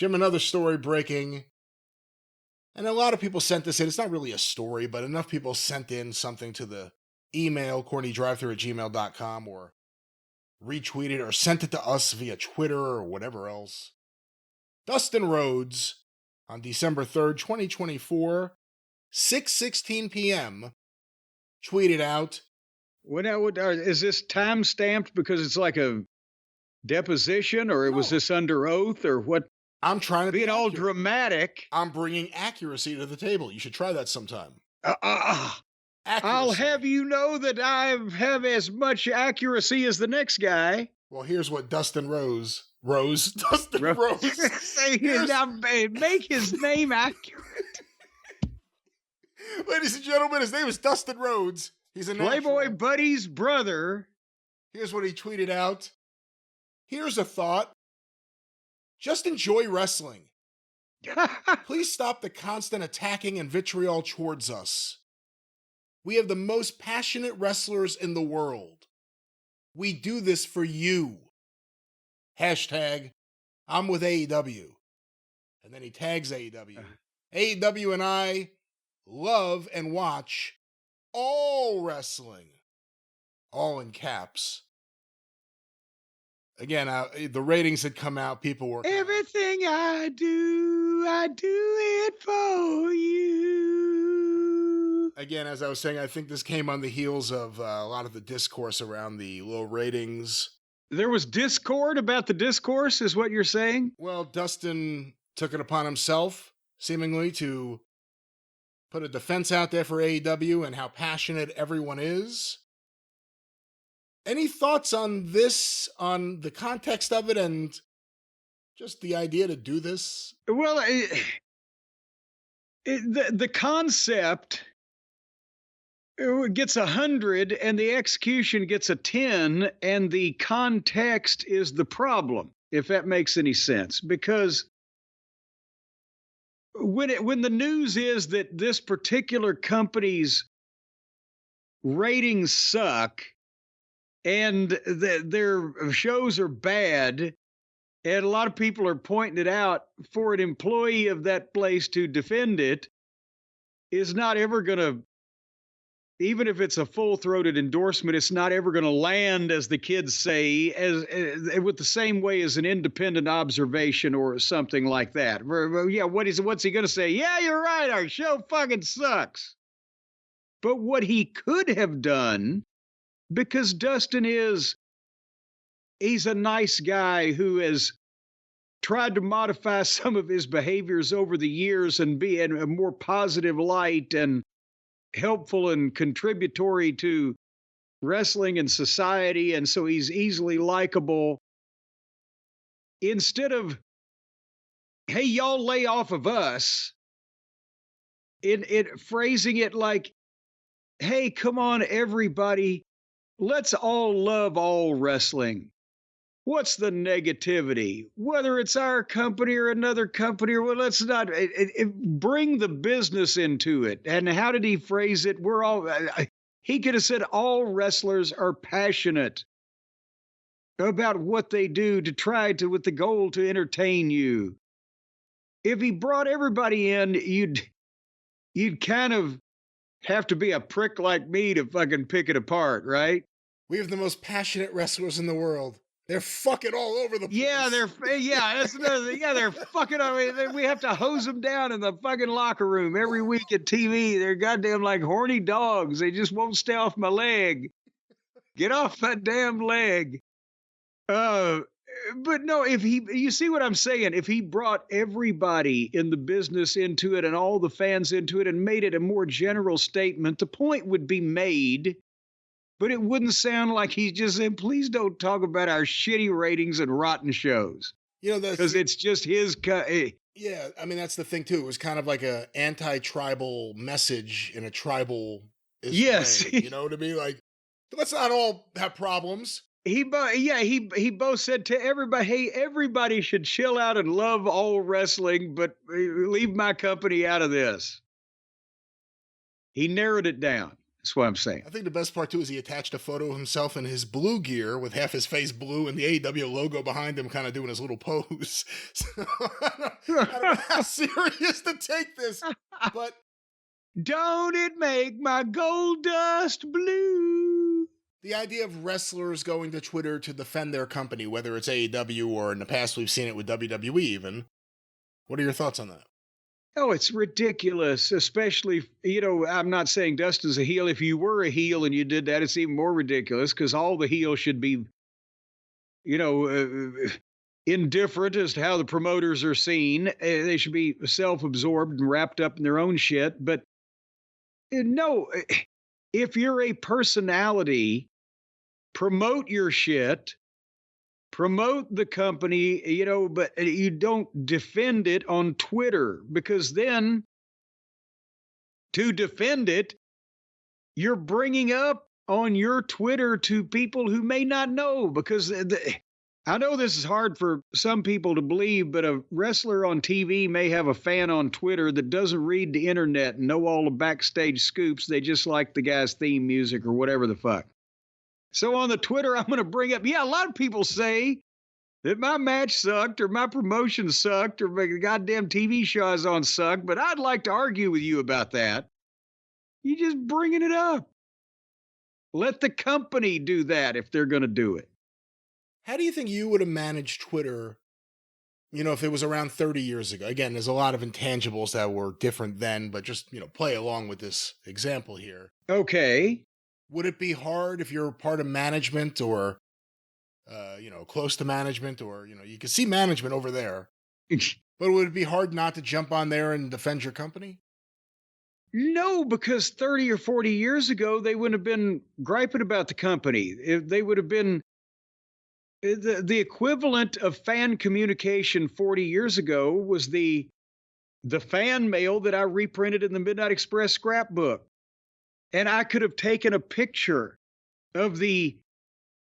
Jim, another story breaking. And a lot of people sent this in. It's not really a story, but enough people sent in something to the email, CornyDriveThru@gmail.com, or retweeted or sent it to us via Twitter or whatever else. Dustin Rhodes, on December 3rd, 2024, 6:16 p.m., tweeted out. Is this time stamped because it's like a deposition, or was this under oath, or what? I'm trying to be all dramatic. I'm bringing accuracy to the table. You should try that sometime. I'll have you know that I have as much accuracy as the next guy. Well, here's what Dustin Rhodes. Dustin Rhodes. Say now, make his name accurate. Ladies and gentlemen, his name is Dustin Rhodes. He's a Playboy Buddy's brother. Here's what he tweeted out. Here's a thought. Just enjoy wrestling. Please stop the constant attacking and vitriol towards us. We have the most passionate wrestlers in the world. We do this for you. Hashtag, I'm with AEW. And then he tags AEW. AEW and I love and watch all wrestling. All in caps. Again, the ratings had come out. People were... Everything I do it for you. Again, as I was saying, I think this came on the heels of a lot of the discourse around the low ratings. There was discord about the discourse, is what you're saying? Well, Dustin took it upon himself, seemingly, to put a defense out there for AEW and how passionate everyone is. Any thoughts on this, on the context of it, and just the idea to do this? Well, the concept gets 100 and the execution gets a 10, and the context is the problem, if that makes any sense. Because when the news is that this particular company's ratings suck, and their shows are bad, and a lot of people are pointing it out, for an employee of that place to defend it is not ever going to, even if it's a full-throated endorsement, it's not ever going to land, as the kids say, as with the same way as an independent observation or something like that. Yeah, what's he going to say? Yeah, you're right, our show fucking sucks. But what he could have done, because Dustin he's a nice guy who has tried to modify some of his behaviors over the years and be in a more positive light and helpful and contributory to wrestling and society, and so he's easily likable. Instead of, hey, y'all lay off of us, phrasing it like, hey, come on, everybody, let's all love all wrestling. What's the negativity? Whether it's our company or another company, or let's not bring the business into it. And how did he phrase it? He could have said all wrestlers are passionate about what they do to try to, with the goal to entertain you. If he brought everybody in, you'd kind of have to be a prick like me to fucking pick it apart, right? We have the most passionate wrestlers in the world. They're fucking all over the place. They're fucking. I mean, we have to hose them down in the fucking locker room every week at TV. They're goddamn like horny dogs. They just won't stay off my leg. Get off that damn leg. But no, you see what I'm saying? If he brought everybody in the business into it and all the fans into it and made it a more general statement, the point would be made. But it wouldn't sound like he's just saying, please don't talk about our shitty ratings and rotten shows. Because it's just his... Yeah, I mean, that's the thing, too. It was kind of like a anti-tribal message in a tribal way. You know what I mean? Like, let's not all have problems. He both said to everybody, hey, everybody should chill out and love all wrestling, but leave my company out of this. He narrowed it down. That's what I'm saying. I think the best part, too, is he attached a photo of himself in his blue gear with half his face blue and the AEW logo behind him kind of doing his little pose. So, I don't know how serious to take this, but... Don't it make my gold dust blue? The idea of wrestlers going to Twitter to defend their company, whether it's AEW or in the past we've seen it with WWE even. What are your thoughts on that? Oh, it's ridiculous, especially, I'm not saying Dustin's a heel. If you were a heel and you did that, it's even more ridiculous because all the heels should be, indifferent as to how the promoters are seen. They should be self-absorbed and wrapped up in their own shit. But no, if you're a personality, promote your shit. Promote the company, but you don't defend it on Twitter, because then to defend it, you're bringing up on your Twitter to people who may not know, because I know this is hard for some people to believe, but a wrestler on TV may have a fan on Twitter that doesn't read the internet and know all the backstage scoops. They just like the guy's theme music or whatever the fuck. So on the Twitter, I'm going to bring up, a lot of people say that my match sucked or my promotion sucked or my goddamn TV show I was on sucked, but I'd like to argue with you about that. You're just bringing it up. Let the company do that if they're going to do it. How do you think you would have managed Twitter, if it was around 30 years ago? Again, there's a lot of intangibles that were different then, but just, play along with this example here. Okay. Would it be hard if you're part of management or, close to management or, you can see management over there, but would it be hard not to jump on there and defend your company? No, because 30 or 40 years ago, they wouldn't have been griping about the company. They would have been the equivalent of fan communication 40 years ago was the fan mail that I reprinted in the Midnight Express scrapbook. And I could have taken a picture of the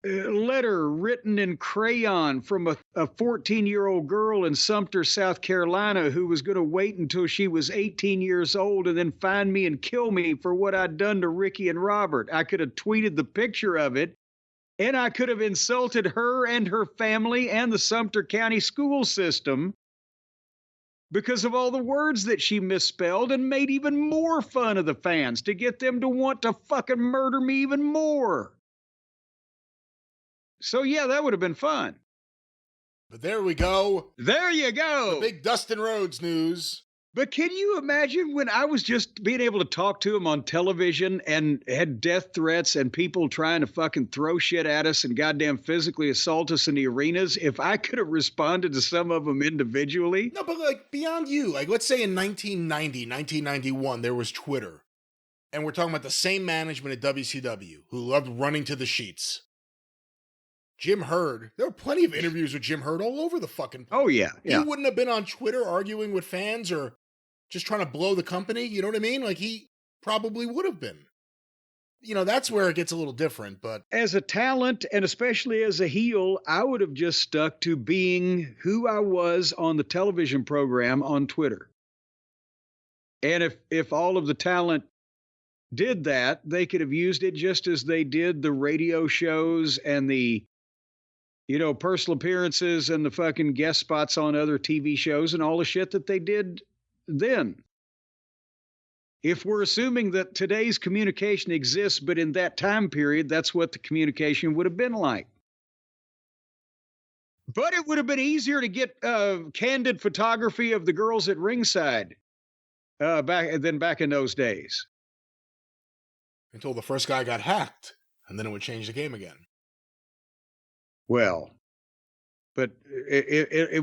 letter written in crayon from a 14-year-old girl in Sumter, South Carolina, who was going to wait until she was 18 years old and then find me and kill me for what I'd done to Ricky and Robert. I could have tweeted the picture of it, and I could have insulted her and her family and the Sumter County school system because of all the words that she misspelled, and made even more fun of the fans to get them to want to fucking murder me even more. So yeah, that would have been fun. But there we go. There you go. The big Dustin Rhodes news. But can you imagine when I was just being able to talk to him on television and had death threats and people trying to fucking throw shit at us and goddamn physically assault us in the arenas, if I could have responded to some of them individually? No, but beyond you, let's say in 1990, 1991, there was Twitter. And we're talking about the same management at WCW who loved running to the sheets. Jim Herd, there were plenty of interviews with Jim Herd all over the fucking place. Oh, yeah. He wouldn't have been on Twitter arguing with fans or just trying to blow the company. You know what I mean? He probably would have been. That's where it gets a little different, but... As a talent, and especially as a heel, I would have just stuck to being who I was on the television program on Twitter. And if all of the talent did that, they could have used it just as they did the radio shows and the personal appearances and the fucking guest spots on other TV shows and all the shit that they did then. If we're assuming that today's communication exists, but in that time period, that's what the communication would have been like. But it would have been easier to get candid photography of the girls at ringside back in those days. Until the first guy got hacked, and then it would change the game again. Well, but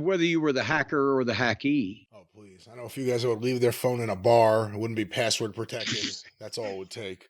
whether you were the hacker or the hackee. Oh, please. I know a few guys that would leave their phone in a bar. It wouldn't be password protected. That's all it would take.